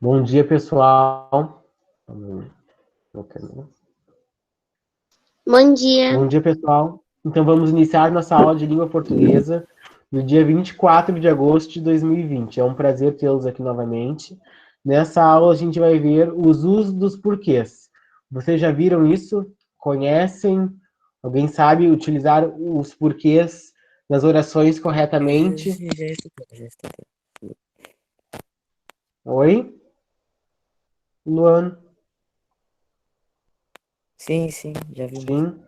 Bom dia, pessoal. Bom dia. Bom dia, pessoal. Então, vamos iniciar nossa aula de língua portuguesa no dia 24 de agosto de 2020. É um prazer tê-los aqui novamente. Nessa aula, a gente vai ver os usos dos porquês. Vocês já viram isso? Conhecem? Alguém sabe utilizar os porquês nas orações corretamente? Já estudei. Oi? Luan? Sim, já vi. Sim?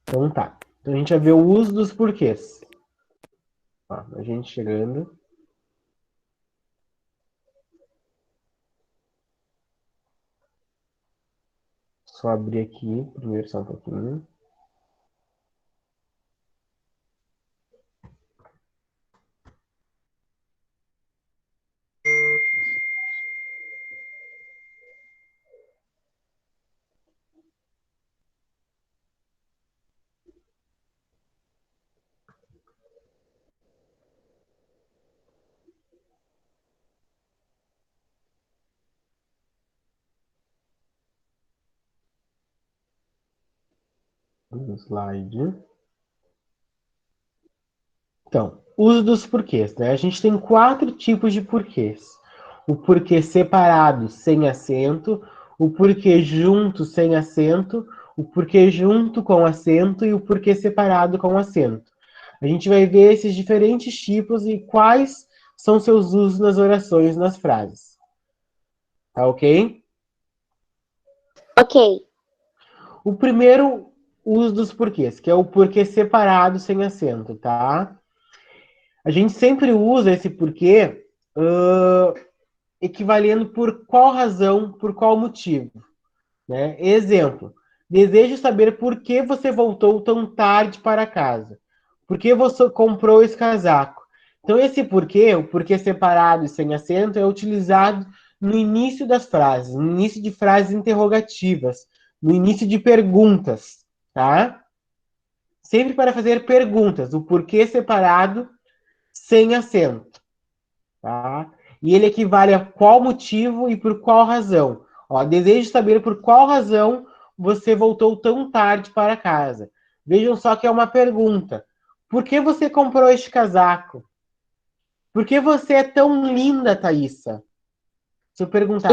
Então tá. Então a gente vai ver o uso dos porquês. Ó, a gente chegando. Só abrir aqui, primeiro só um pouquinho. Um slide. Então, uso dos porquês, né? A gente tem 4 tipos de porquês. O porquê separado, sem acento, o porquê junto, sem acento, o porquê junto com acento e o porquê separado com acento. A gente vai ver esses diferentes tipos e quais são seus usos nas orações, nas frases. Tá ok? Ok. O primeiro uso dos porquês, que é o porquê separado sem acento, tá? A gente sempre usa esse porquê equivalendo por qual razão, por qual motivo. Né? Exemplo, desejo saber por que você voltou tão tarde para casa. Por que você comprou esse casaco? Então, esse porquê, o porquê separado e sem acento, é utilizado no início das frases, no início de frases interrogativas, no início de perguntas, tá? Sempre para fazer perguntas, o porquê separado sem acento, tá? E ele equivale a qual motivo e por qual razão. Ó, desejo saber por qual razão você voltou tão tarde para casa. Vejam só que é uma pergunta. Por que você comprou este casaco? Por que você é tão linda, Thaísa? Se eu perguntar,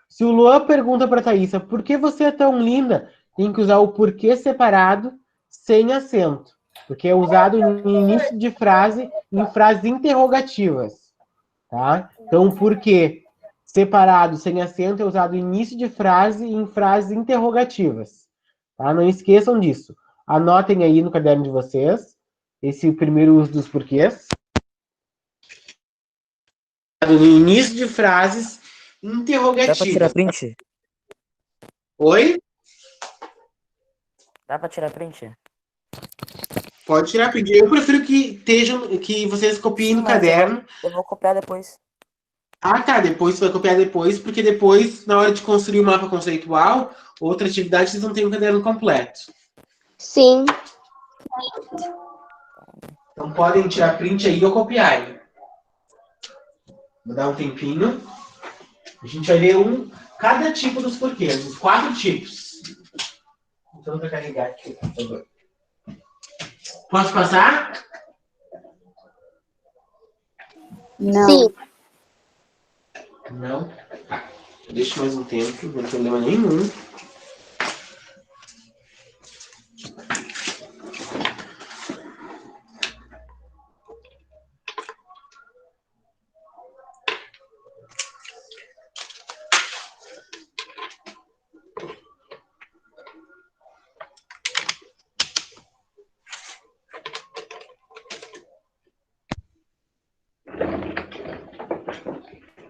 se o Luan pergunta para a Thaísa, por que você é tão linda? Tem que usar o porquê separado, sem acento. Porque é usado no início de frase, em frases interrogativas. Tá? Então, o porquê separado, sem acento, é usado no início de frase e em frases interrogativas. Tá? Não esqueçam disso. Anotem aí no caderno de vocês esse primeiro uso dos porquês. No início de frases interrogativas. Dá pra tirar print? Oi? Dá pra tirar print? Pode tirar print. Eu prefiro que vocês copiem Sim, no mas caderno. eu vou copiar depois. Ah, tá. Depois você vai copiar depois, porque depois, na hora de construir o mapa conceitual, outra atividade, vocês não têm o caderno completo. Sim. Então podem tirar print aí ou copiar. Vou dar um tempinho. A gente vai ver cada tipo dos porquês, os 4 tipos. Então, para carregar aqui, por favor. Posso passar? Não. Sim. Não. Tá. Deixa mais um tempo, não tem problema nenhum.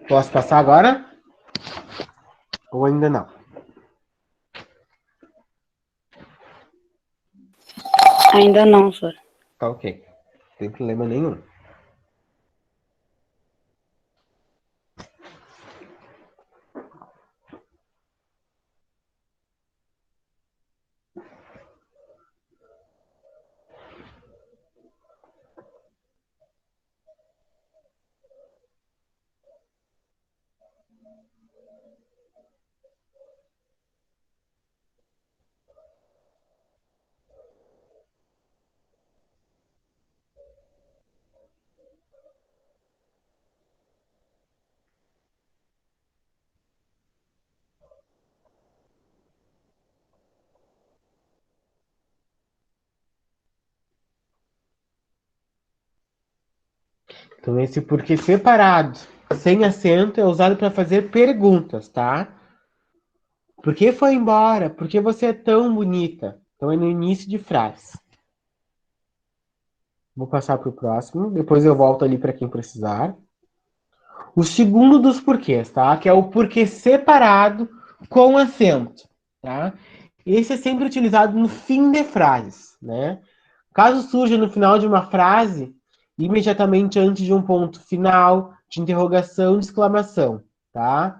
Posso passar agora? Ou ainda não? Ainda não, senhor. Tá ok. Não tem problema nenhum. Então, esse porquê separado, sem acento, é usado para fazer perguntas, tá? Por que foi embora? Por que você é tão bonita? Então, é no início de frase. Vou passar para o próximo, depois eu volto ali para quem precisar. O segundo dos porquês, tá? Que é o porquê separado com acento, tá? Esse é sempre utilizado no fim de frases, né? Caso surja no final de uma frase, imediatamente antes de um ponto final, de interrogação, de exclamação, tá?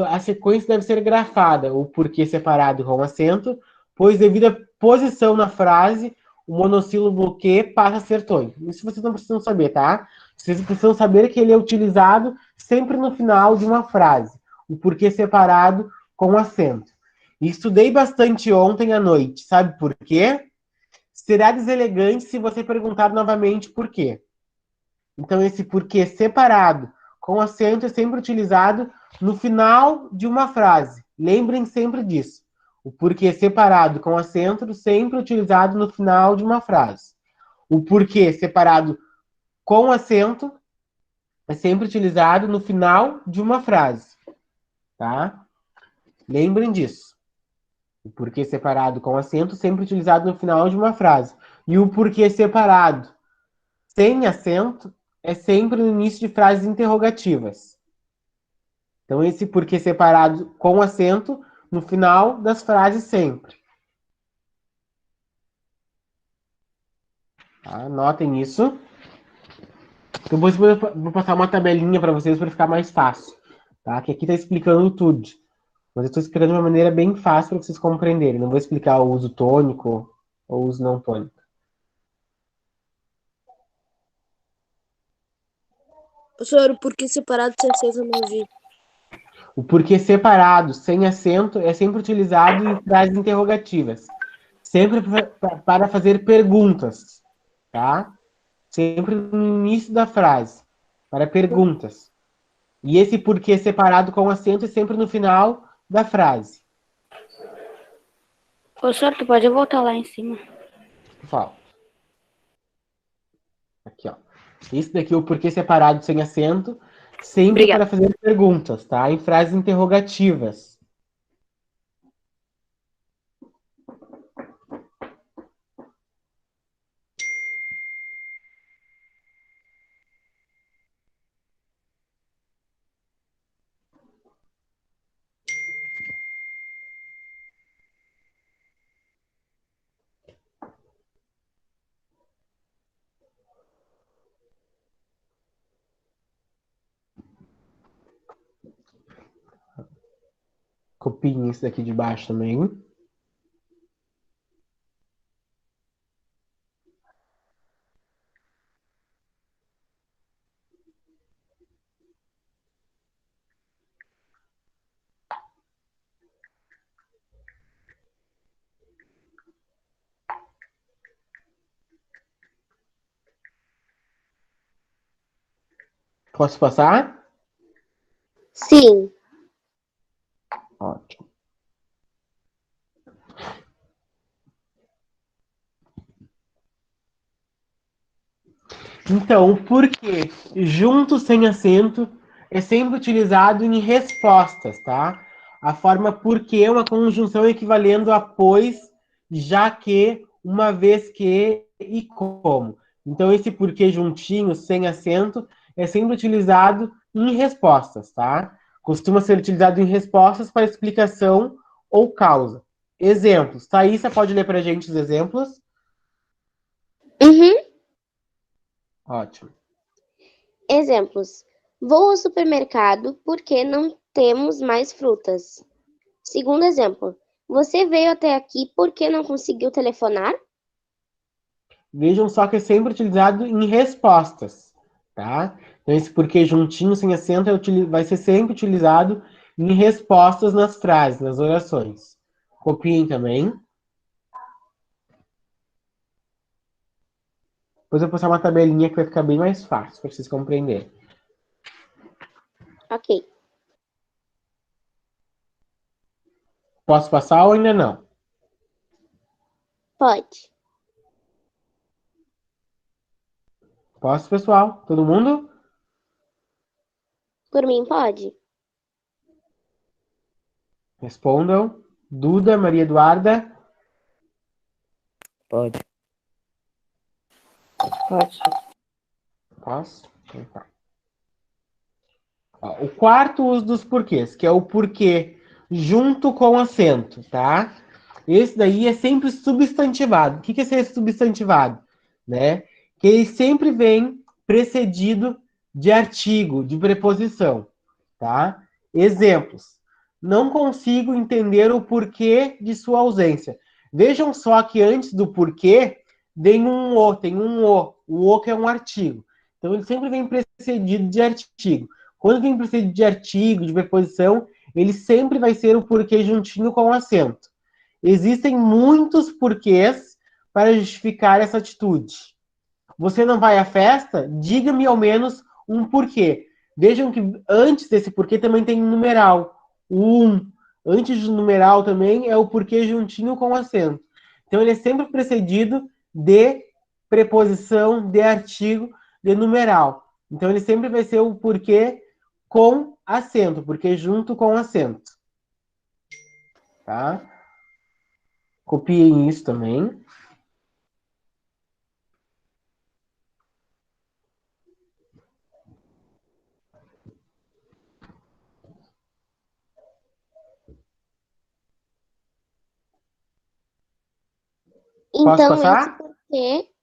A sequência deve ser grafada, o porquê separado com acento, pois devido à posição na frase, o monossílabo que passa a ser tônico. Isso vocês não precisam saber, tá? Vocês precisam saber que ele é utilizado sempre no final de uma frase, o porquê separado com acento. Estudei bastante ontem à noite, sabe por quê? Será deselegante se você perguntar novamente por quê. Então, esse porquê separado com acento é sempre utilizado no final de uma frase. Lembrem sempre disso. O porquê separado com acento sempre utilizado no final de uma frase. O porquê separado com acento é sempre utilizado no final de uma frase. Tá? Lembrem disso. O porquê separado com acento sempre utilizado no final de uma frase. E o porquê separado sem acento é sempre no início de frases interrogativas. Então, esse porquê separado com acento no final das frases sempre. Tá? Anotem isso. Depois eu vou passar uma tabelinha para vocês para ficar mais fácil. Tá? Que aqui está explicando tudo. Mas eu estou explicando de uma maneira bem fácil para vocês compreenderem. Não vou explicar o uso tônico ou o uso não tônico. Professor, o porquê separado sem acento eu não vi. O porquê separado, sem acento, é sempre utilizado em frases interrogativas. Sempre para fazer perguntas, tá? Sempre no início da frase, para perguntas. E esse porquê separado com acento é sempre no final da frase. Professor, tu pode voltar lá em cima. Fala. Aqui, ó. Esse daqui é o porquê separado sem acento, sempre Obrigada. para fazer perguntas, tá? Em frases interrogativas. Copiem esse daqui de baixo também. Posso passar? Sim. Ótimo. Então, o porquê junto sem acento é sempre utilizado em respostas, tá? A forma porque é uma conjunção equivalendo a pois, já que, uma vez que e como. Então, esse porquê juntinho, sem acento, é sempre utilizado em respostas, tá? Costuma ser utilizado em respostas para explicação ou causa. Exemplos. Thaísa pode ler para a gente os exemplos? Uhum. Ótimo. Exemplos. Vou ao supermercado porque não temos mais frutas. Segundo exemplo. Você veio até aqui porque não conseguiu telefonar? Vejam só que é sempre utilizado em respostas, tá? Então, esse porquê juntinho, sem acento, vai ser sempre utilizado em respostas nas frases, nas orações. Copiem também. Depois eu vou passar uma tabelinha que vai ficar bem mais fácil para vocês compreenderem. Ok. Posso passar ou ainda não? Pode. Posso, pessoal? Todo mundo? Por mim, pode. Respondam. Duda, Maria Eduarda. Pode. Pode. Posso? Então tá. Ó, o quarto uso dos porquês, que é o porquê junto com acento, tá? Esse daí é sempre substantivado. O que é ser substantivado? Né? Que ele sempre vem precedido de artigo, de preposição, tá? Exemplos. Não consigo entender o porquê de sua ausência. Vejam só que antes do porquê tem um o, tem um o. O o que é um artigo. Então ele sempre vem precedido de artigo. Quando vem precedido de artigo, de preposição, ele sempre vai ser o porquê juntinho com o acento. Existem muitos porquês para justificar essa atitude. Você não vai à festa? Diga-me ao menos um porquê. Vejam que antes desse porquê também tem um numeral. O antes do numeral também é o porquê juntinho com o acento. Então ele é sempre precedido de preposição, de artigo, de numeral. Então ele sempre vai ser o porquê com acento, porque junto com acento. Tá? Copiem isso também. Posso passar?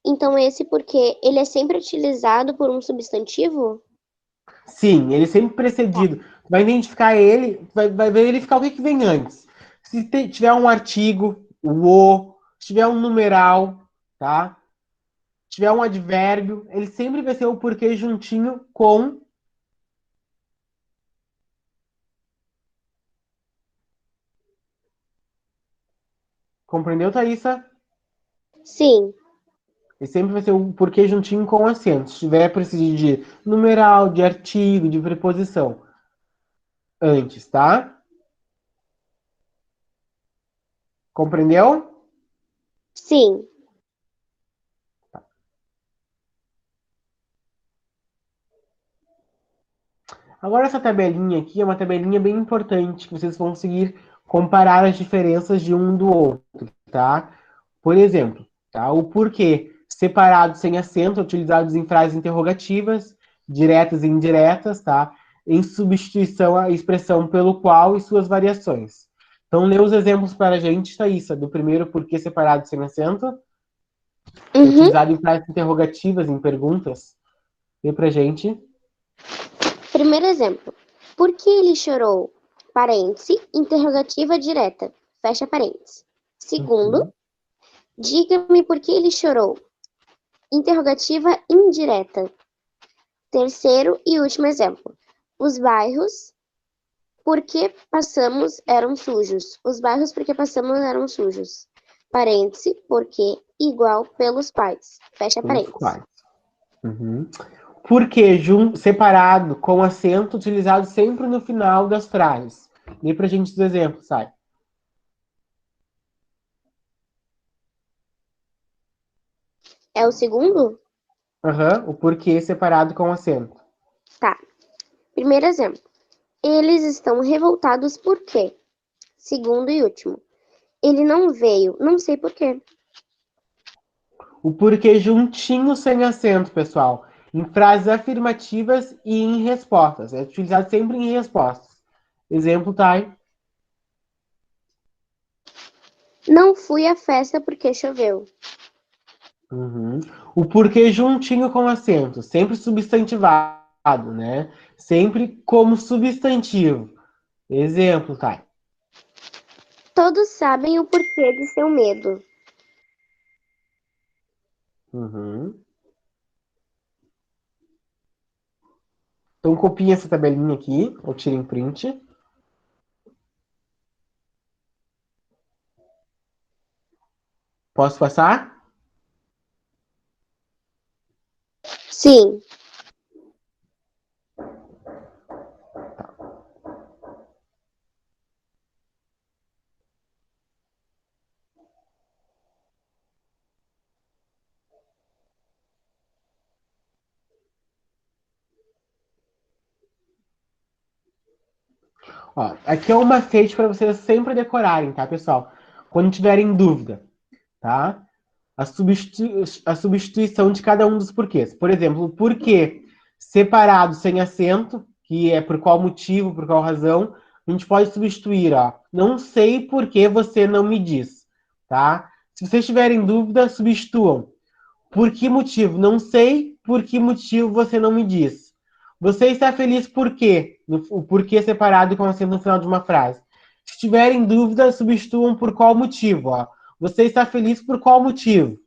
Então esse porquê, ele é sempre utilizado por um substantivo? Sim, ele é sempre precedido. Vai identificar ele, vai verificar o que vem antes. Se tiver um artigo, se tiver um numeral, tá? Se tiver um advérbio, ele sempre vai ser o porquê juntinho com. Compreendeu, Thaísa? Sim. Ele sempre vai ser o porquê juntinho com acento. Se tiver precedido de numeral, de artigo, de preposição. Antes, tá? Compreendeu? Sim. Agora essa tabelinha aqui é uma tabelinha bem importante, que vocês vão conseguir comparar as diferenças de um do outro, tá? Por exemplo, tá? O porquê separado sem acento, utilizados em frases interrogativas, diretas e indiretas, tá? Em substituição à expressão pelo qual e suas variações. Então, lê os exemplos para a gente, Thaísa, do primeiro porquê separado sem acento, utilizado em frases interrogativas, em perguntas. Lê pra gente. Primeiro exemplo. Por que ele chorou? Parêntese, interrogativa direta. Fecha parênteses. Segundo, diga-me por que ele chorou. Interrogativa indireta. Terceiro e último exemplo. Os bairros por que passamos eram sujos. Os bairros por que passamos eram sujos. Parêntese, porque igual pelos pais. Fecha parênteses. Uhum. Porque separado com acento utilizado sempre no final das frases. Dê pra gente os exemplos, sai. É o segundo? Uhum. O porquê separado com acento. Tá. Primeiro exemplo. Eles estão revoltados por quê? Segundo e último. Ele não veio, não sei por quê. O porquê juntinho sem acento, pessoal. Em frases afirmativas e em respostas. É utilizado sempre em respostas. Exemplo, Thay. Não fui à festa porque choveu. Uhum. O porquê juntinho com acento. Sempre substantivado, né? Sempre como substantivo. Exemplo, Thay. Todos sabem o porquê de seu medo. Uhum. Então, copiem essa tabelinha aqui, ou tirem print. Posso passar? Sim. Ó, aqui é um macete para vocês sempre decorarem, tá, pessoal? Quando tiverem dúvida, tá? A substituição de cada um dos porquês. Por exemplo, o porquê separado sem acento, que é por qual motivo, por qual razão, a gente pode substituir, ó. Não sei por que você não me diz, tá? Se vocês tiverem dúvida, substituam. Por que motivo? Não sei por que motivo você não me diz. Você está feliz por quê? O porquê separado com acento no final de uma frase. Se tiverem dúvida, substituam por qual motivo. Ó. Você está feliz por qual motivo?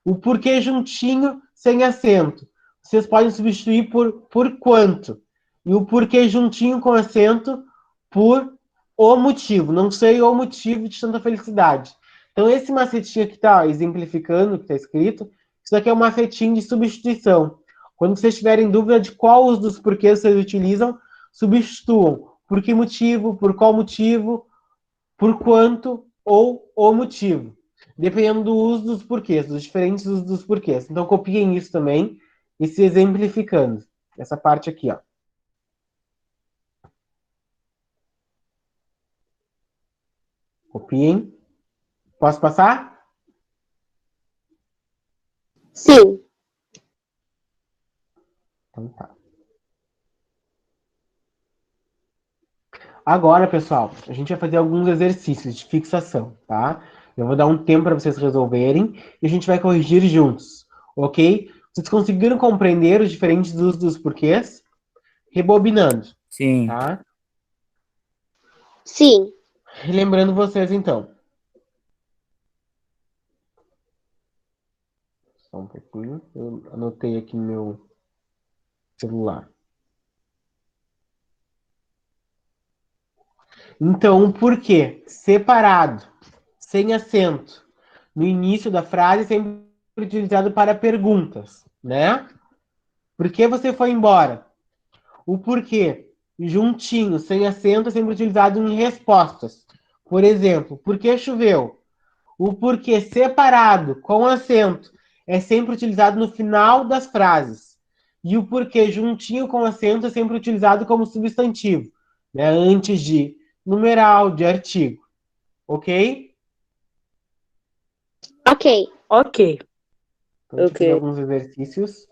O porquê juntinho sem acento. Vocês podem substituir por quanto. E o porquê juntinho com acento por o motivo. Não sei o motivo de tanta felicidade. Então, esse macetinho aqui está exemplificando o que está escrito. Isso aqui é um macetinho de substituição. Quando vocês tiverem dúvida de qual dos porquês vocês utilizam, substituam. Por que motivo, por qual motivo, por quanto ou o motivo. Dependendo do uso dos porquês, dos diferentes usos dos porquês. Então, copiem isso também e se exemplificando. Essa parte aqui, ó. Copiem. Posso passar? Sim. Então tá. Agora, pessoal, a gente vai fazer alguns exercícios de fixação, tá? Eu vou dar um tempo para vocês resolverem e a gente vai corrigir juntos, ok? Vocês conseguiram compreender os diferentes usos dos porquês? Rebobinando, Sim. tá? Sim. Relembrando vocês, então. Só um pouquinho. Eu anotei aqui no meu celular. Então, o porquê separado, sem acento, no início da frase, sempre utilizado para perguntas, né? Por que você foi embora? O porquê juntinho, sem acento, é sempre utilizado em respostas. Por exemplo, por que choveu? O porquê separado, com acento, é sempre utilizado no final das frases. E o porquê juntinho com acento é sempre utilizado como substantivo, né? Antes de numeral, de artigo. Ok? Ok. Ok. Então, deixa eu fazer Ok. alguns exercícios.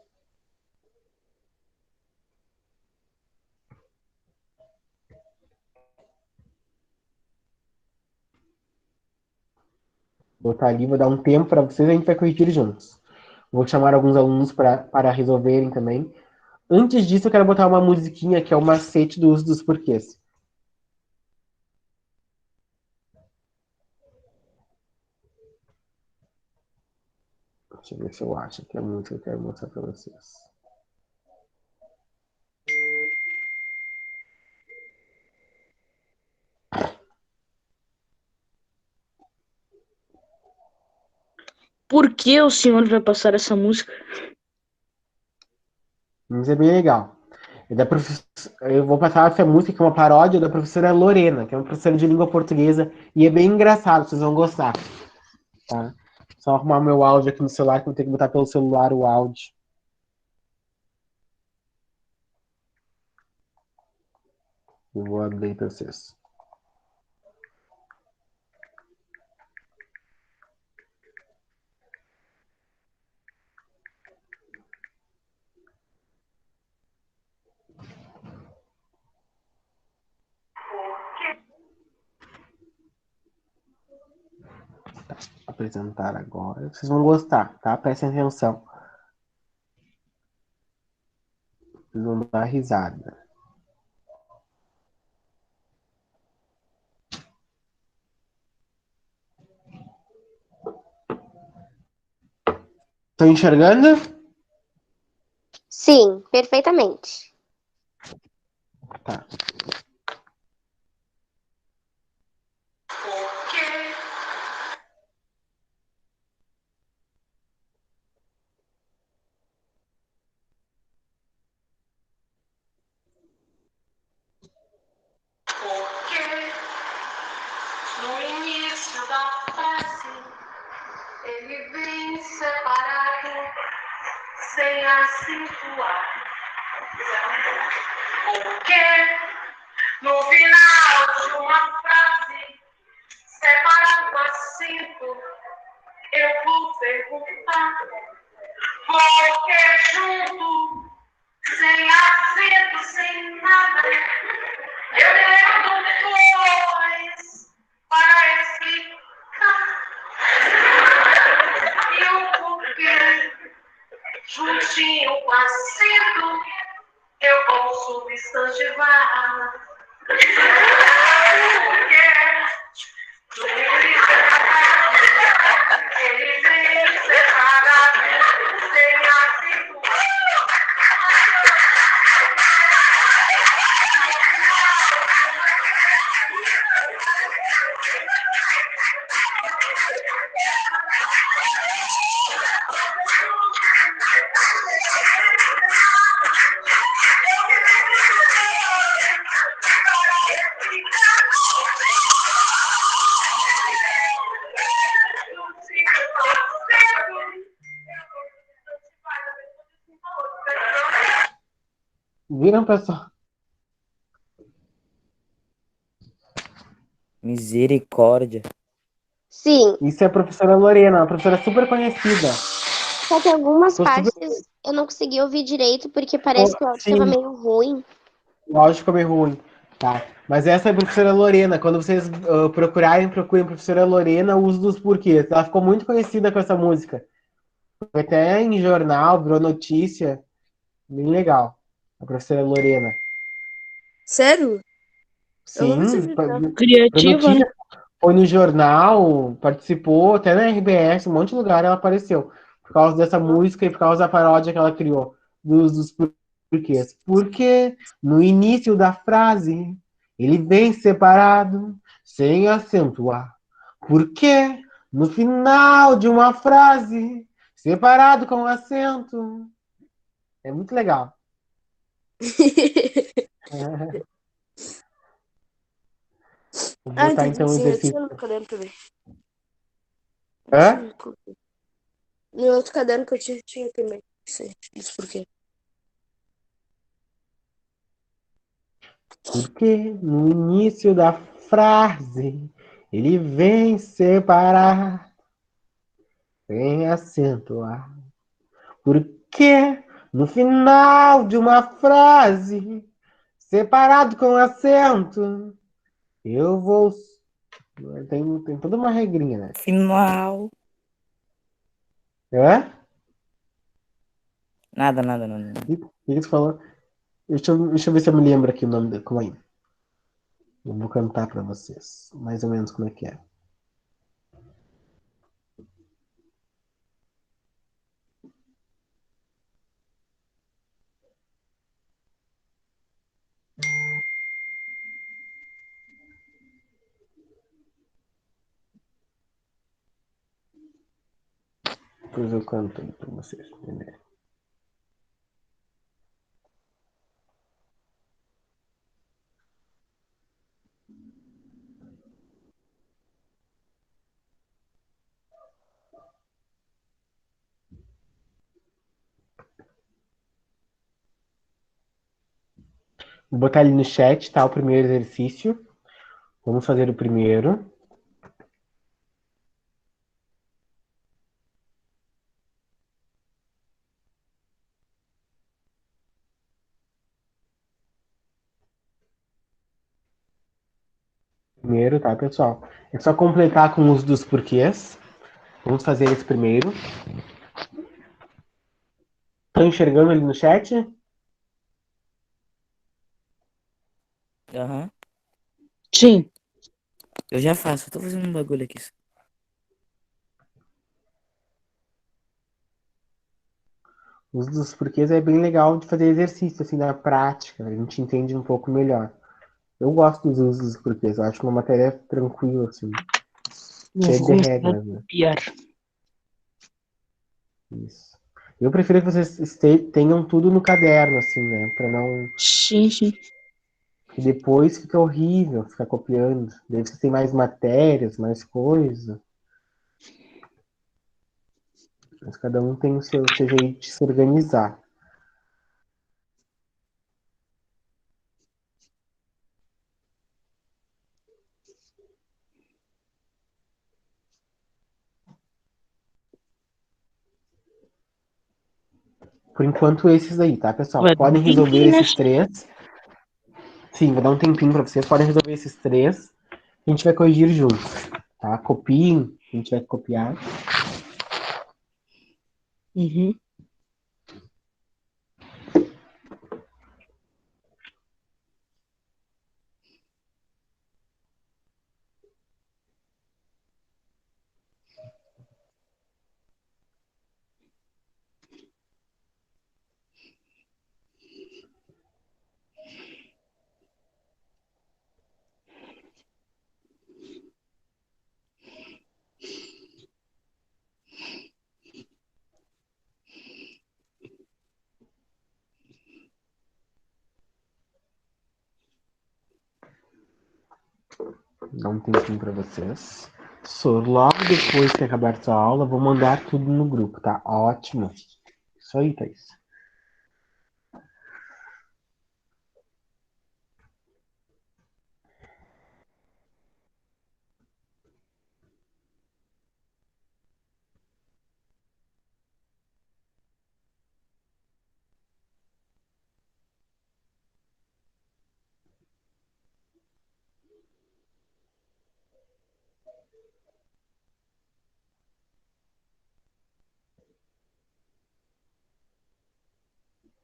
Vou botar ali, vou dar um tempo para vocês e a gente vai corrigir juntos. Vou chamar alguns alunos para resolverem também. Antes disso, eu quero botar uma musiquinha que é o macete do uso dos porquês. Deixa eu ver se eu acho que é muito que eu quero mostrar para vocês. Por que o senhor vai passar essa música? Mas é bem legal. É da prof... Eu vou passar essa música, que é uma paródia da professora Lorena, que é uma professora de língua portuguesa, e é bem engraçado, vocês vão gostar. Tá? Só arrumar meu áudio aqui no celular, que eu vou ter que botar pelo celular o áudio. Eu vou abrir para vocês. Apresentar agora. Vocês vão gostar, tá? Prestem atenção. Vocês vão dar risada. Estão enxergando? Sim, perfeitamente. Tá. Porque no início da frase ele vem separado, sem acentuar. Porque no final de uma frase, separado acento, eu vou perguntar. Porque junto, sem acento, sem nada, eu me lembro depois para explicar. E o porquê, juntinho com acento, eu vou substantivar. Porque no início ele vem separado, sem acento. Viram, pessoal? Misericórdia. Sim, Isso é a professora Lorena, uma professora super conhecida. só que algumas Ficou super... partes eu não consegui ouvir direito porque parece que o áudio estava Sim, meio ruim. o áudio ficou meio ruim. Tá. Mas essa é a professora Lorena. Quando vocês procurem professora Lorena, o uso dos porquês. Ela ficou muito conhecida com essa música. Foi até em jornal, virou notícia. Bem legal. A professora Lorena. Sério? Eu não Sim, sabia foi, dela. foi Criativa, né? notícia. Foi no jornal, participou, até na RBS, um monte de lugar ela apareceu. Por causa dessa música e por causa da paródia que ela criou. Dos porquês. Porque no início da frase ele vem separado, sem acentuar. Porque no final de uma frase, separado com acento. É muito legal. Vou Ah, botar entendi. então o Sim, eu exercício. tinha no caderno também. Hã? No outro caderno que eu tinha também. Isso por quê? Porque no início da frase ele vem separar sem acentuar. Porque no final de uma frase separado com acento eu vou. Tem toda uma regrinha, né? Final. Hã? Nada, nada, nada. O que tu falou? Deixa eu ver se eu me lembro aqui o nome da. Como é? Eu vou cantar pra vocês. Mais ou menos como é que é. Depois eu canto aí pra vocês entenderem. Vou botar ali no chat, tá? O primeiro exercício. Vamos fazer o primeiro. Primeiro, tá, pessoal? É só completar com os dos porquês. Vamos fazer esse primeiro. Estão enxergando ali no chat? Aham. Sim. Eu já faço, eu tô fazendo um bagulho aqui. O uso dos porquês é bem legal de fazer exercício, assim, na prática. A gente entende um pouco melhor. Eu gosto dos usos dos porquês. Eu acho uma matéria tranquila, assim. Eu Cheia vou de começar a regras, né? copiar. Isso. Eu prefiro que vocês tenham tudo no caderno, assim, né? Pra não. Sim, sim. Porque depois fica horrível ficar copiando. Daí você tem mais matérias, mais coisa. Mas cada um tem o seu jeito de se organizar. Por enquanto, esses aí, tá, pessoal? Vai dar um Podem resolver tempinho, né? esses três. Sim, vou dar um tempinho pra vocês. Podem resolver esses três. A gente vai corrigir juntos, tá? Copiem, a gente vai copiar. Uhum. Dá um tempinho pra vocês. Logo depois que acabar sua aula, vou mandar tudo no grupo, tá? Ótimo. Isso aí, Thaís.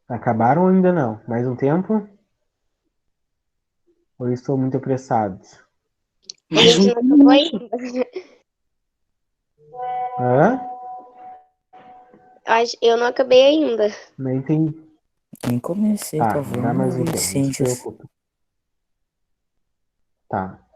Acabaram ou ainda não? Mais um tempo? Ou estou muito apressado? A Mais gente um não acabou minuto. ainda. Hã? Eu não acabei ainda. Nem tem. Nem comecei, Tá, por favor, dá mais um não tempo, não se licenças. preocupe. Tá.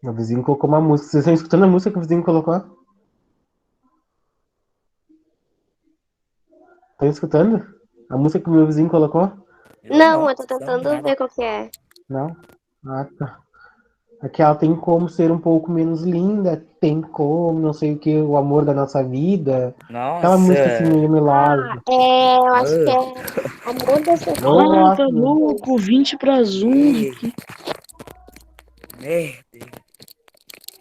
O vizinho colocou uma música. Vocês estão escutando a música que o vizinho colocou? Estão escutando? A música que o meu vizinho colocou? Eu Não, não, eu tô são tentando nada. ver qual que é. Não? Ah, tá. Aqui ela tem como ser um pouco menos linda, tem como, não sei o que, o amor da nossa vida. Aquela música assim Nossa. meio melosa. Eu acho que Ah, é Amor da Sua Eu Ah, tá gosto. louco. 20 para as 11. ei, merda.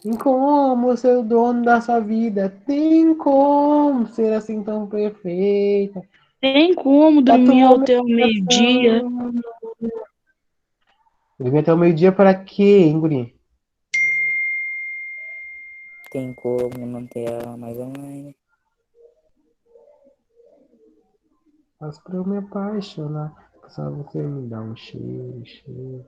Tem como ser o dono da sua vida? Tem como ser assim tão perfeita? Tem como Tá dormir tomando até o meio-dia. medicação. Dormir até o meio-dia para quê, hein, guri? Tem como não ter ela mais online. Mas pra eu me apaixonar, só você me dá um cheiro, cheiro.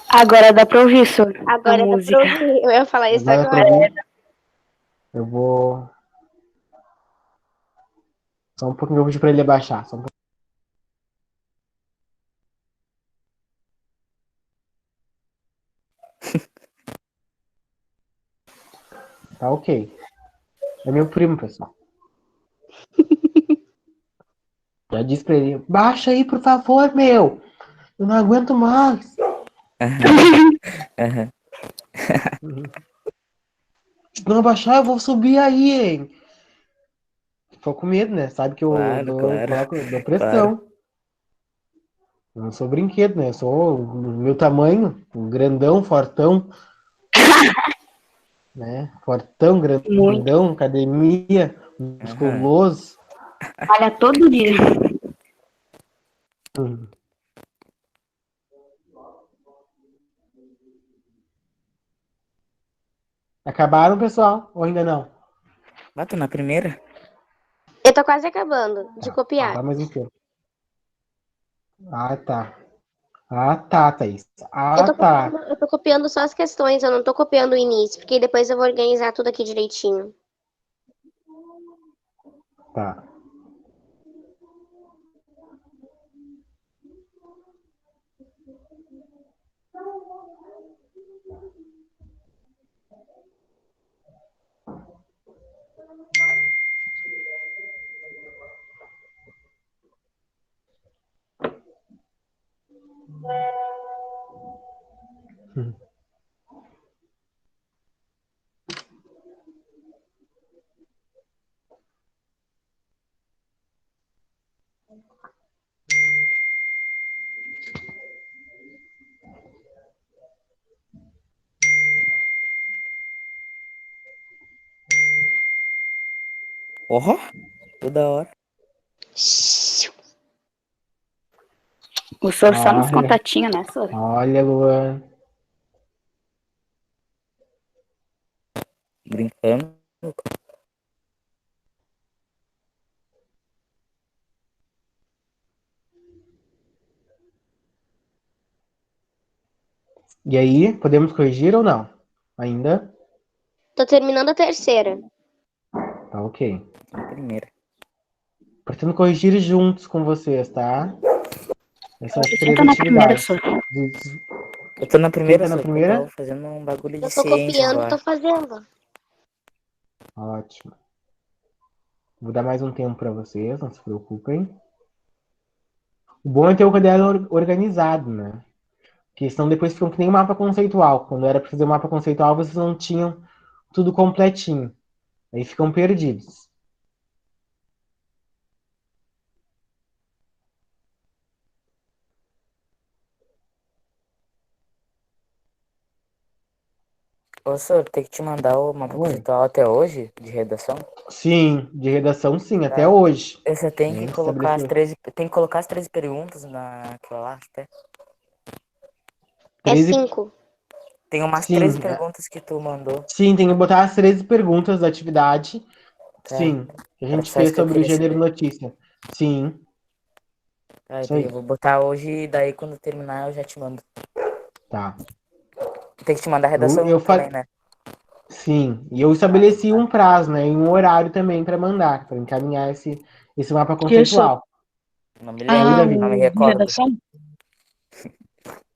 Agora dá pra ouvir, Sor, a Agora dá pra música. ouvir. Eu ia falar isso Agora pra agora. mim, eu vou. Só um pouquinho, eu vou pedir pra ele abaixar. Só um pouquinho. Tá ok. É meu primo, pessoal. Já disse pra ele, baixa aí, por favor, meu. Eu não aguento mais. Aham. Se não abaixar, eu vou subir aí, hein. Ficou com medo, né? Sabe que eu Claro, dou, claro, coloco, dou claro. pressão. Eu não sou brinquedo, né? Eu sou o meu tamanho, um grandão, fortão, né? Fortão, Muito. grandão, academia, Aham. musculoso. Olha todo dia. Hum. Acabaram, pessoal? Ou ainda não? Bato na primeira? Eu tô quase acabando de Tá, copiar. dá mais um tempo. Ah, tá. Ah, tá, Thaís. Eu Ah, tô tá. copiando, eu tô copiando só as questões, eu não tô copiando o início, porque depois eu vou organizar tudo aqui direitinho. Tá. Hum. Ó, toda hora. O Sor só nos Olha, contatinhos, né, Sor? olha, Luan. Brincando. E aí, podemos corrigir ou não? Ainda? Tô terminando a terceira. Tá, ok. Na primeira. Pretendo corrigir juntos com vocês, tá? Essas Você três senta na primeira, atividades. Sor. Eu tô na Quem primeira, tá na só que eu tava primeira? fazendo um bagulho de Eu tô ciências copiando, tô lá. fazendo. Ótimo. Vou dar mais um tempo para vocês, não se preocupem. O bom é ter o caderno organizado, né? Porque senão depois ficam que nem mapa conceitual. Quando era para fazer o mapa conceitual, vocês não tinham tudo completinho. Aí ficam perdidos. Ô, senhor, tem que te mandar o mapa Oi. conceitual até hoje, de redação? Sim, de redação sim, até Tá. hoje. Você tem A que gente colocar as estabeleceu 13. Tem que colocar as 13 perguntas naquela lá, até. É 13. 5. Tem umas 13 Sim, perguntas que tu mandou, sim, tem que botar as 13 perguntas da atividade. tá? Sim, que a Era gente só isso fez que eu sobre o queria gênero saber. notícia. Sim, Tá, isso daí eu aí. vou botar hoje e daí quando terminar eu já te mando. Tá. Tem que te mandar a Eu, redação eu também, fa... né? Sim, e eu Ah, então estabeleci tá. um prazo, né, e um horário também para mandar, para encaminhar esse mapa Que, Sor? conceitual. Não me Oi, lembro, Ah, Davi. não me o de recordo. redação?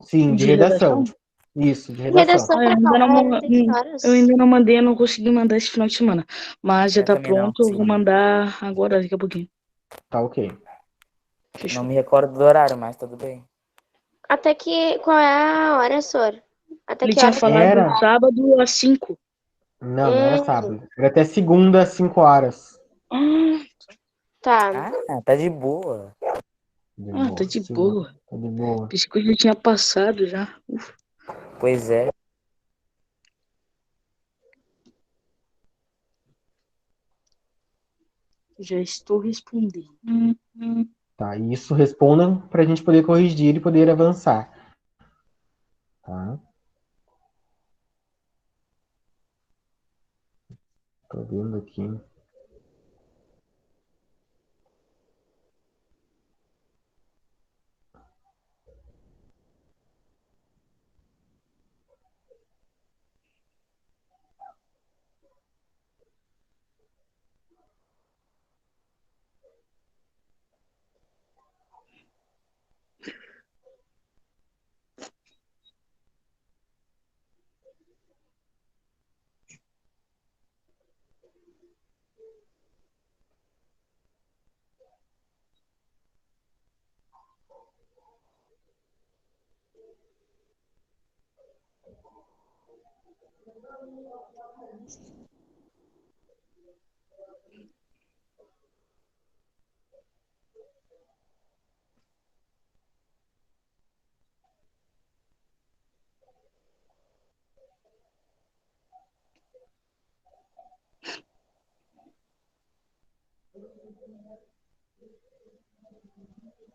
Sim, de De redação. redação? Isso, de redação. Redação Ah, eu pra ainda qual? não, É, às 6 eu horas. ainda não mandei, eu não consegui mandar esse final de semana. Mas já Eu tá também não, pronto, eu vou consegui. mandar agora, daqui a pouquinho. Tá ok. Não Fechou. me recordo do horário, mas tudo bem. Até que. Qual é a hora, Sor? Até Ele que tinha hora tem? falado Era? sábado às 5. Não, não era Hum, sábado. Era até segunda às 5 horas. Ah, tá. Ah, tá de boa. De tá boa, de segunda. boa. Tá de boa. Pensei que eu já tinha passado já. Ufa, Pois é. já estou respondendo. Tá, e isso respondam para a gente poder corrigir e poder avançar. Tá? Tô vendo aqui.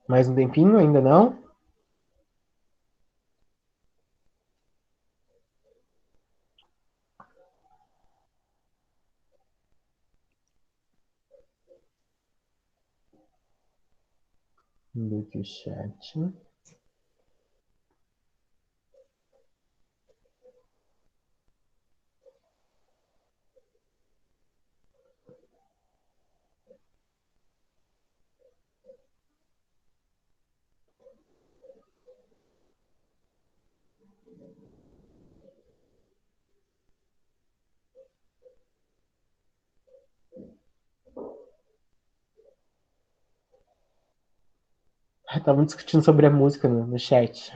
Mais um tempinho? Ainda não? Vamos ver aqui o chat. Estavam discutindo sobre a música no chat.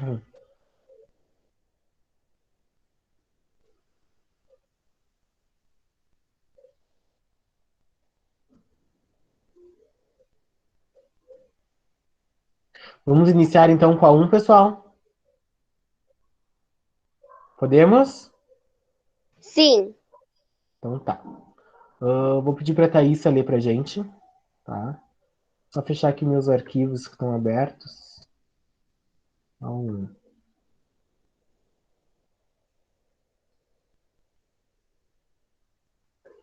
Vamos iniciar então com a 1, pessoal? Podemos? Sim. Então tá. Vou pedir para a Thaísa ler pra gente, tá? Só fechar aqui meus arquivos que estão abertos. Então,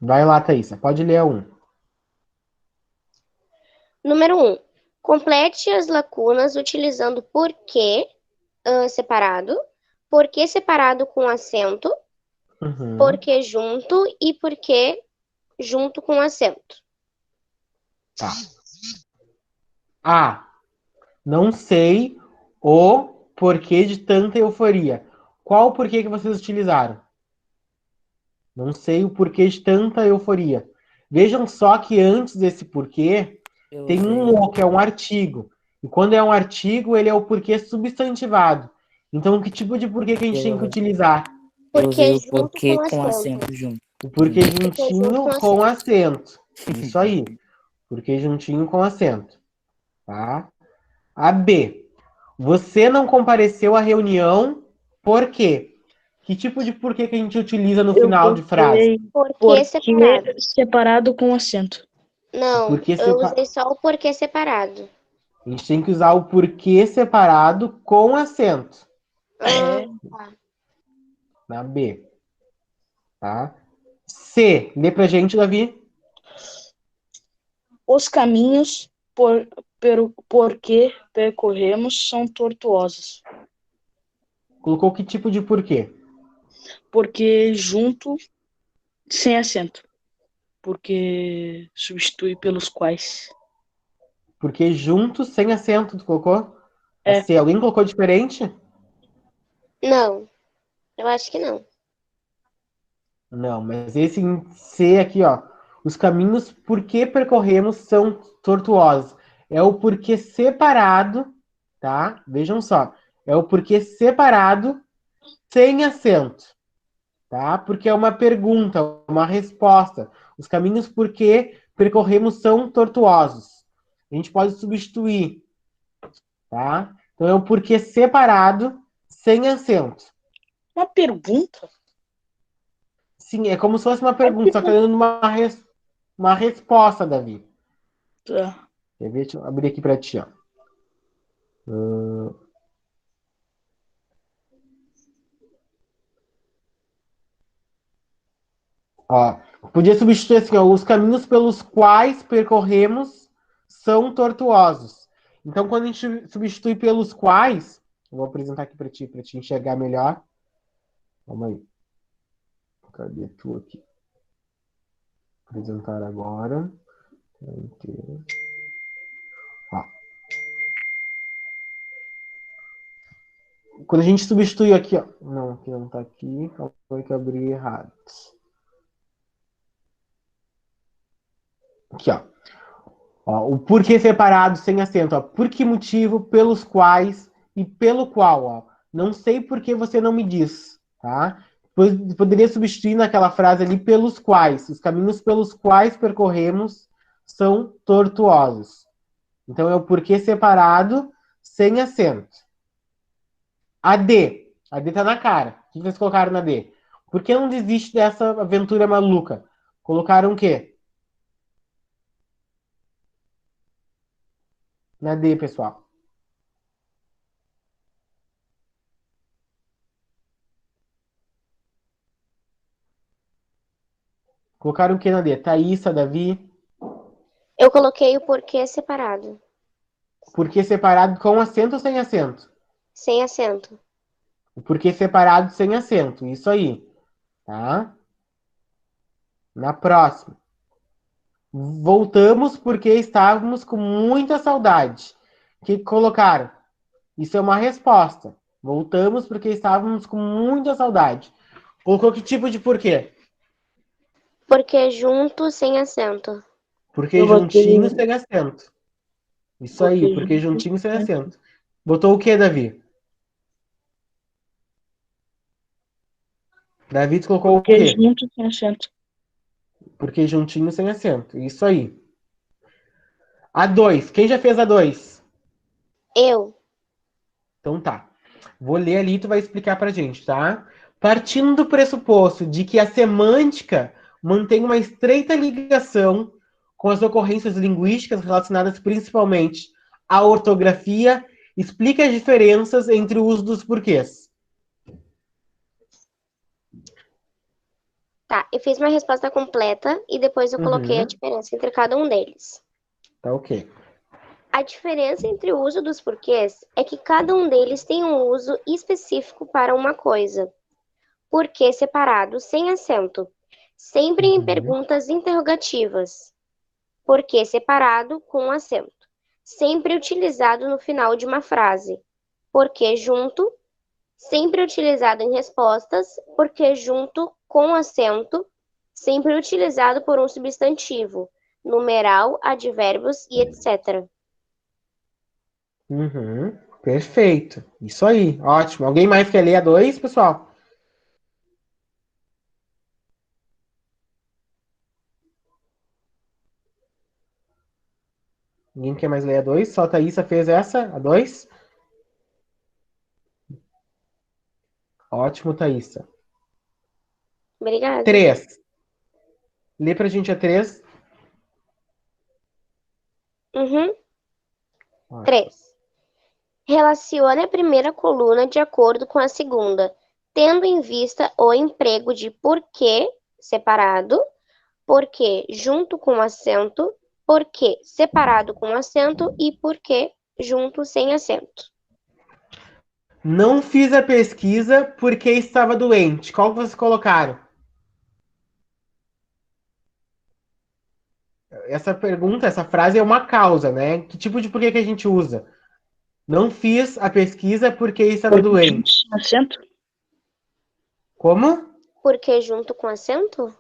vai lá, Thaísa. Pode ler a 1. Número 1. Complete as lacunas utilizando porquê separado, porquê separado com acento, Uhum. porquê junto e porquê junto com acento. Tá. A. Não sei o porquê de tanta euforia. Qual o porquê que vocês utilizaram? Não sei o porquê de tanta euforia. Vejam só que antes desse porquê, Eu tem um usei. o, que é um artigo. E quando é um artigo, ele é o porquê substantivado. Então, que tipo de porquê que a gente tem que Eu, utilizar? eu usei Porquê o junto porquê com com acento. acento junto. O porquê junto juntinho com com acento. Isso aí. Porquê juntinho com acento. Tá? A B. Você não compareceu à reunião por quê? Que tipo de porquê que a gente utiliza no Eu final de frase? botei Porquê porquê separado. separado com acento. Não, Porquê eu usei só o porquê separado. A gente tem que usar o porquê separado com acento. É. Tá. Na B. Tá? C. Lê pra gente, Davi. Os caminhos por que percorremos são tortuosos. Colocou que tipo de porquê? Porque junto, sem acento. Porque substitui pelos quais. Porquê junto, sem acento, tu colocou? A É. C. Alguém colocou diferente? Não, eu acho que não. Não, mas esse em C aqui, ó. Os caminhos por que percorremos são tortuosos. É o porquê separado, tá? Vejam só. É o porquê separado, sem acento, tá? Porque é uma pergunta, uma resposta. Os caminhos por que percorremos são tortuosos. A gente pode substituir, tá? Então é o porquê separado, sem acento. Uma pergunta? Sim, é como se fosse uma pergunta, só que tá dando uma resposta, Davi. Tá. Quer ver? Deixa eu abrir aqui pra ti, ó. Ó, podia substituir assim, ó, os caminhos pelos quais percorremos são tortuosos. Então, quando a gente substitui pelos quais, eu vou apresentar aqui para te enxergar melhor. Calma aí. Cadê tu aqui? Apresentar agora. Ó. Quando a gente substitui aqui, ó. Não, aqui não tá aqui. Foi que eu abri errado. Aqui, ó. Ó, o porquê separado sem acento, ó. Por que motivo, pelos quais e pelo qual, ó. Não sei por que você não me diz, tá? Poderia substituir naquela frase ali pelos quais. Os caminhos pelos quais percorremos são tortuosos. Então é o porquê separado, sem acento. A D. A D tá na cara. O que vocês colocaram na D? Por que não desiste dessa aventura maluca? Colocaram o quê? Na D, pessoal. Colocaram o que na D? Thaísa, Davi. Eu coloquei o porquê separado. Porquê separado com acento ou sem acento? Sem acento. O porquê separado sem acento. Isso aí. Tá? Na próxima. Voltamos porque estávamos com muita saudade. O que colocaram? Isso é uma resposta. Voltamos porque estávamos com muita saudade. Colocou que tipo de porquê? Porque junto, sem acento. Porque Eu juntinho botei- sem acento. Isso aí, Porque porque junto juntinho sem sem acento. Botou o que, Davi? Davi tu colocou o Porque quê? junto sem acento. Porque juntinho sem acento. Isso aí. A 2. Quem já fez a 2? Eu. Então tá. Vou ler ali e tu vai explicar pra gente, tá? Partindo do pressuposto de que a semântica mantém uma estreita ligação com as ocorrências linguísticas relacionadas principalmente à ortografia, explica as diferenças entre o uso dos porquês. Tá, eu fiz uma resposta completa e depois eu coloquei a Uhum. diferença entre cada um deles. Tá ok. A diferença entre o uso dos porquês é que cada um deles tem um uso específico para uma coisa. Porquê separado sem acento, sempre em perguntas interrogativas. Porquê separado com acento, sempre utilizado no final de uma frase. Porquê junto, sempre utilizado em respostas. Porquê junto com acento, sempre utilizado por um substantivo, numeral, advérbios e etc. Uhum. Perfeito. Isso aí. Ótimo. Alguém mais quer ler a 2, pessoal? Ninguém quer mais ler a 2? Só a Thaísa fez essa, a 2. Ótimo, Thaísa. Obrigada. 3. Lê pra gente a 3. Uhum. 3. Relacione a primeira coluna de acordo com a segunda, tendo em vista o emprego de porquê separado, porquê junto com acento, porquê separado com acento e porquê junto sem acento. Não fiz a pesquisa porque estava doente. Qual que vocês colocaram? Essa pergunta, essa frase é uma causa, né? Que tipo de porquê que a gente usa? Não fiz a pesquisa porque estava Porque junto doente. sem acento. Como? Porquê junto com acento?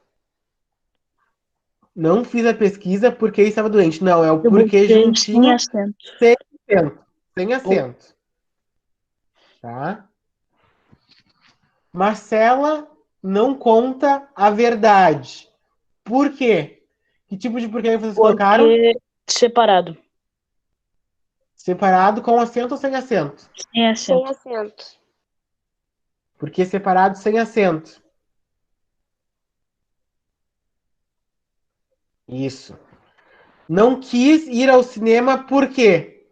Não fiz a pesquisa porque estava doente. Não, é o Eu porquê botei sem juntinho, acento. sem acento. Sem acento. Tá? Marcela não conta a verdade. Por quê? Que tipo de porquê vocês colocaram? Porque separado. Separado com acento ou sem acento? Sem Sem acento. acento. Porque separado sem acento. Isso. Não quis ir ao cinema por quê?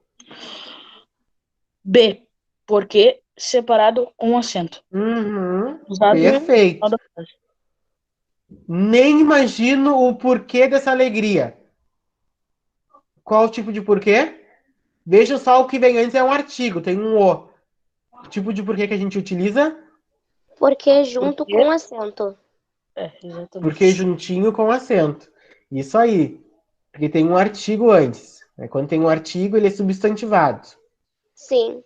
B. Porque separado com acento. Uhum. Usado no Perfeito. final da frase. Nem imagino o porquê dessa alegria. Qual o tipo de porquê? Veja só, o que vem antes é um artigo, tem um o. Que tipo de porquê que a gente utiliza? Porquê junto Porquê? com acento. Exatamente. Porque juntinho com acento. Isso aí. Porque tem um artigo antes. Quando tem um artigo, ele é substantivado. Sim.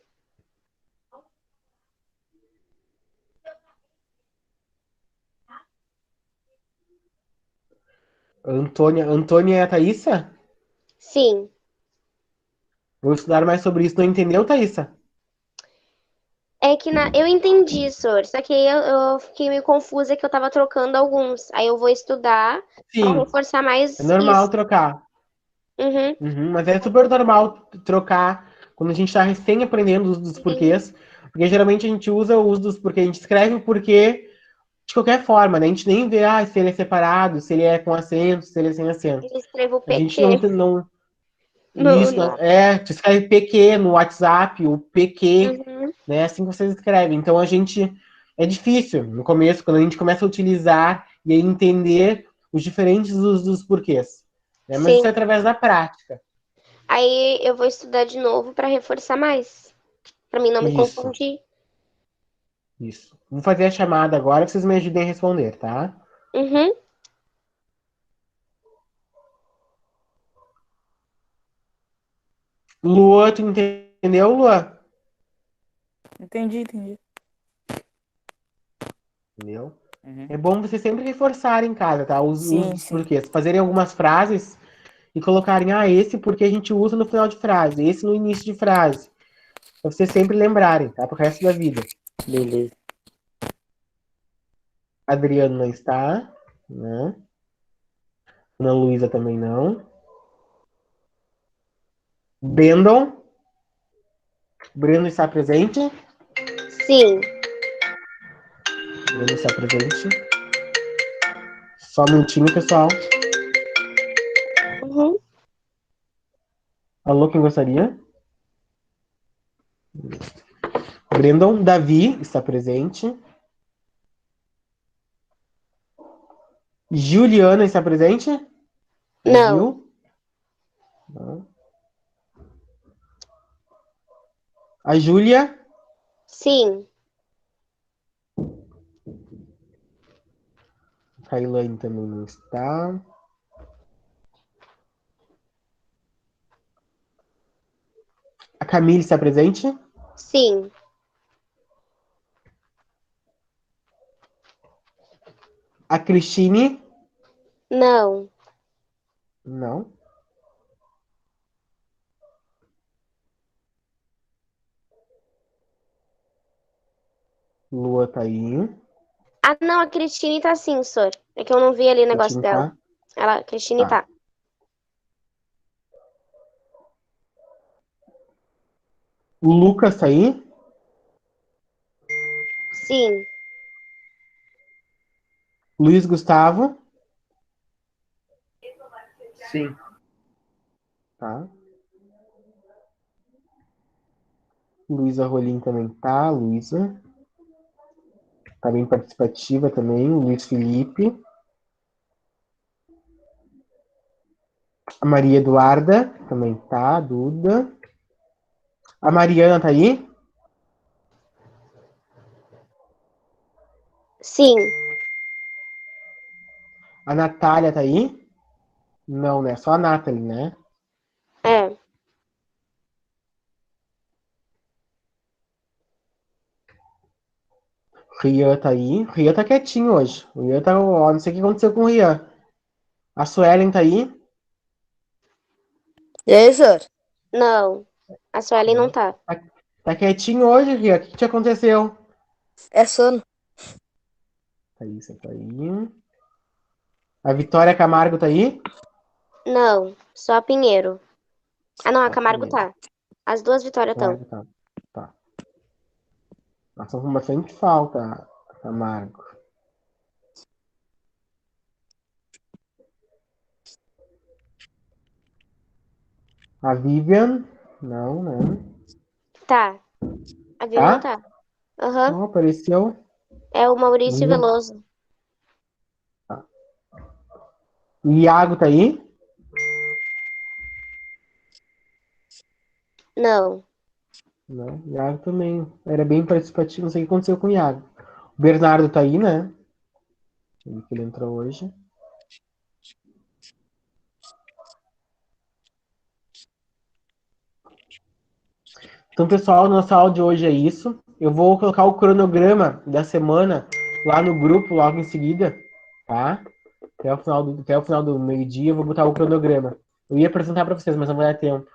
Antônia é a Thaísa? Sim. Vou estudar mais sobre isso. Não entendeu, Thaísa? É que eu entendi, Sor, só que aí eu fiquei meio confusa que eu tava trocando alguns. Aí eu vou estudar pra Sim, reforçar mais é normal isso. trocar. Uhum. Uhum, mas é super normal trocar quando a gente está recém aprendendo os dos Sim. porquês, porque geralmente a gente usa o uso dos porquês, a gente escreve o porquê de qualquer forma, né? A gente nem vê se ele é separado, se ele é com acento, se ele é sem acento. Eu escrevo A gente não, PQ não no, isso no... tu escreve PQ no WhatsApp, o PQ, Uhum. né? Assim que vocês escrevem. Então a gente é difícil no começo, quando a gente começa a utilizar e a entender os diferentes usos dos porquês, né? Mas isso Sim. é através da prática. Aí eu vou estudar de novo pra reforçar mais, pra mim não me Isso. confundir. Isso. Vou fazer a chamada agora, que vocês me ajudem a responder, tá? Uhum. Lua, tu entendeu, Lua? Entendi. Entendeu? Uhum. É bom você sempre reforçar em casa, tá? Os usos Sim, dos sim. porquês. Fazerem algumas frases e colocarem, esse porque a gente usa no final de frase, esse no início de frase. Pra vocês sempre lembrarem, tá? Pro resto da vida. Beleza. Adriano não está, né? Ana Luísa também não. Brandon. Brandon está presente. Sim. Brandon está presente. Só um minutinho, pessoal. Uhum. Alô, quem gostaria? Brandon. Davi está presente. Juliana está presente? A Não. Gil? Não. A Júlia? Sim. A Kailane também não está. A Camille está presente? Sim. A Cristine? Não. Não. Lua tá aí. Ah, não, a Cristine tá sim, Sor. É que eu não vi ali o negócio Cristine dela. tá? A Cristine Tá. tá. O Lucas tá aí? Sim. Luiz Gustavo? Sim. Tá. Luísa Rolim também tá. Luísa. Tá bem participativa também. Luiz Felipe. A Maria Eduarda também tá. Duda. A Mariana tá aí? Sim. A Natália tá aí? Não, né? Só a Nathalie, né? É. Rian tá aí. Rian tá quietinho hoje. O Rian tá. Ó, não sei o que aconteceu com o Rian. A Suelen tá aí? E aí, senhor? Não. A Suelen não tá. Tá quietinho hoje, Rian? O que te aconteceu? É sono. Tá aí, você tá aí. A Vitória Camargo tá aí? Não. Só a Pinheiro. Ah, não, a Tá, Camargo primeiro. tá. As duas Vitórias estão. Camargo tá. Tá. Nós estamos com bastante falta, Camargo. A Vivian? Não, né? Tá. A Vivian Tá? tá. Aham. Ó, apareceu. É o Maurício Vivian. Veloso. O Iago tá aí? Não. Não, o Iago também. Era bem participativo, não sei o que aconteceu com o Iago. O Bernardo tá aí, né? Ele entrou hoje. Então, pessoal, nossa aula de hoje é isso. Eu vou colocar o cronograma da semana lá no grupo, logo em seguida, tá? Até o final do meio-dia eu vou botar o cronograma. Eu ia apresentar para vocês, mas não vai dar tempo.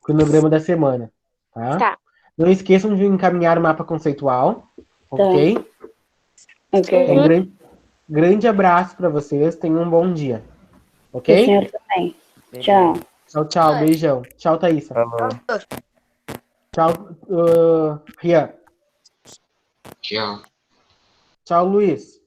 Cronograma da semana, tá? Tá. Não esqueçam de encaminhar o mapa conceitual, ok? Ok. Um grande abraço para vocês, tenham um bom dia, O ok? senhor também. Tchau. Tchau, tchau, beijão. Tchau, Thaísa. Falou. Tchau, Rian. Tchau. Tchau, Luiz.